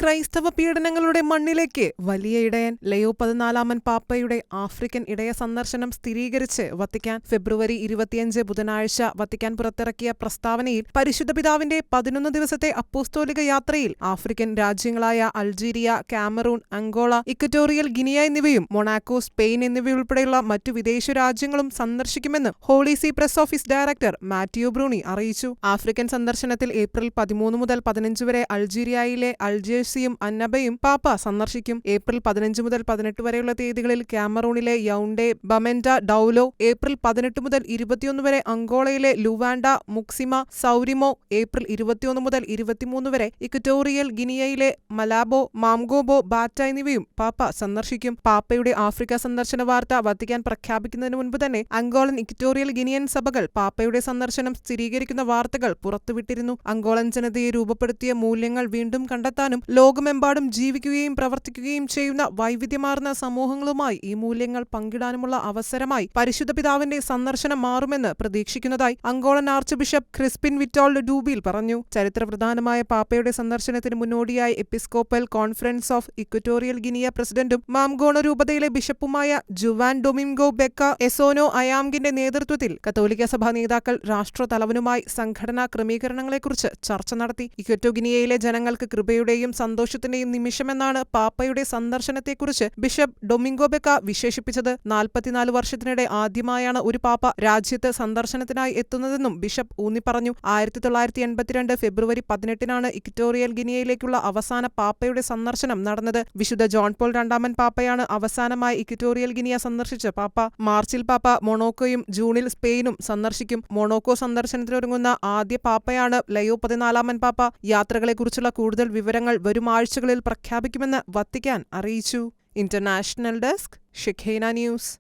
ക്രൈസ്തവ പീഡനങ്ങളുടെ മണ്ണിലേക്ക് വലിയ ഇടയൻ ലയോ 14 പാപ്പയുടെ ആഫ്രിക്കൻ ഇടയ സന്ദർശനം സ്ഥിരീകരിച്ച് വത്തിക്കാൻ. ഫെബ്രുവരി 25 ബുധനാഴ്ച വത്തിക്കാൻ പുറത്തിറക്കിയ പ്രസ്താവനയിൽ പരിശുദ്ധ പിതാവിന്റെ 11 ദിവസത്തെ അപ്പോസ്തോലിക യാത്രയിൽ ആഫ്രിക്കൻ രാജ്യങ്ങളായ Algeria, Cameroon, Angola, Equatorial Guinea എന്നിവയും മൊണാക്കോ, സ്പെയിൻ എന്നിവയുൾപ്പെടെയുള്ള മറ്റു വിദേശ രാജ്യങ്ങളും സന്ദർശിക്കുമെന്ന് Holy See press office director Matteo Bruni അറിയിച്ചു. ആഫ്രിക്കൻ സന്ദർശനത്തിൽ ഏപ്രിൽ 13 മുതൽ 15 വരെ അൾജീരിയയിലെ അൽജിയേഴ്സിയും അന്നബയും പാപ്പ സന്ദർശിക്കും. ഏപ്രിൽ 15 മുതൽ 18 വരെയുള്ള തീയതികളിൽ കാമറൂണിലെ യൗണ്ടെ, ബമെൻഡ, ഡൌലോ, ഏപ്രിൽ 18 മുതൽ 21 വരെ അംഗോളയിലെ ലുവാൻഡ, മുക്സിമ, സൗരിമോ, ഏപ്രിൽ 21 മുതൽ 23 വരെ ഇക്വറ്റോറിയൽ ഗിനിയയിലെ മലാബോ, മാംഗോബോ, ബാറ്റ എന്നിവയും പാപ്പ സന്ദർശിക്കും. പാപ്പയുടെ ആഫ്രിക്ക സന്ദർശന വാർത്ത വത്തിക്കാൻ പ്രഖ്യാപിക്കുന്നതിന് മുൻപ് തന്നെ അംഗോളൻ, ഇക്വറ്റോറിയൽ ഗിനിയൻ സഭകൾ പാപ്പയുടെ സന്ദർശനം സ്ഥിരീകരിക്കുന്ന വാർത്തകൾ പുറത്തുവിട്ടിരുന്നു. അംഗോളൻ ജനതയെ രൂപപ്പെടുത്തിയ മൂല്യങ്ങൾ വീണ്ടും കണ്ടെത്താനും ലോകമെമ്പാടും ജീവിക്കുകയും പ്രവർത്തിക്കുകയും ചെയ്യുന്ന വൈവിധ്യമാർന്ന സമൂഹങ്ങളുമായി ഈ മൂല്യങ്ങൾ പങ്കിടാനുമുള്ള അവസരമായി പരിശുദ്ധ പിതാവിന്റെ സന്ദർശനം മാറുമെന്ന് പ്രതീക്ഷിക്കുന്നതായി അംഗോളൻ ആർച്ച് ബിഷപ്പ് ക്രിസ്പിൻ വിറ്റോൾഡ് ഡൂബിൽ പറഞ്ഞു. ചരിത്രപ്രധാനമായ പാപ്പയുടെ സന്ദർശനത്തിന് മുന്നോടിയായി episcopal conference of equatorial guinea പ്രസിഡന്റും മാംഗോണ രൂപതയിലെ ബിഷപ്പുമായ ജുവാൻ ഡൊമിംഗോ ബെക്ക എസോനോ അയാംഗിന്റെ നേതൃത്വത്തിൽ കത്തോലിക്ക സഭാ നേതാക്കൾ രാഷ്ട്രതലവനുമായി സംഘടനാ ക്രമീകരണങ്ങളെക്കുറിച്ച് ചർച്ച നടത്തി. ഇക്വറ്റോ ഗിനിയയിലെ ജനങ്ങൾക്ക് കൃപയുടെയും സന്തോഷത്തിന്റെയും നിമിഷമെന്നാണ് പാപ്പയുടെ സന്ദർശനത്തെക്കുറിച്ച് ബിഷപ്പ് ഡൊമിംഗോ ബെക്ക വിശേഷിപ്പിച്ചത്. 44 വർഷത്തിനിടെ ആദ്യമായാണ് ഒരു പാപ്പ രാജ്യത്ത് സന്ദർശനത്തിനായി എത്തുന്നതെന്നും ബിഷപ്പ് ഊന്നിപ്പറഞ്ഞു. 1982 ഫെബ്രുവരി 18 ഇക്വറ്റോറിയൽ ഗിനിയയിലേക്കുള്ള അവസാന പാപ്പയുടെ സന്ദർശനം നടന്നത്. വിശുദ്ധ ജോൺ പോൾ 2 പാപ്പയാണ് അവസാനമായി ഇക്വറ്റോറിയൽ ഗിനിയ സന്ദർശിച്ച പാപ്പ. മാർച്ചിൽ പാപ്പ മൊണോക്കോയും ജൂണിൽ സ്പെയിനും സന്ദർശിക്കും. മൊണോക്കോ സന്ദർശനത്തിനൊരുങ്ങുന്ന ആദ്യ പാപ്പയാണ് ലയോ 14 പാപ്പ. യാത്രകളെക്കുറിച്ചുള്ള കൂടുതൽ വിവരങ്ങൾ വരും ആഴ്ചകളിൽ പ്രഖ്യാപിക്കുമെന്ന് വത്തിക്കാൻ അറിയിച്ചു. International desk, ഷെഖേന news.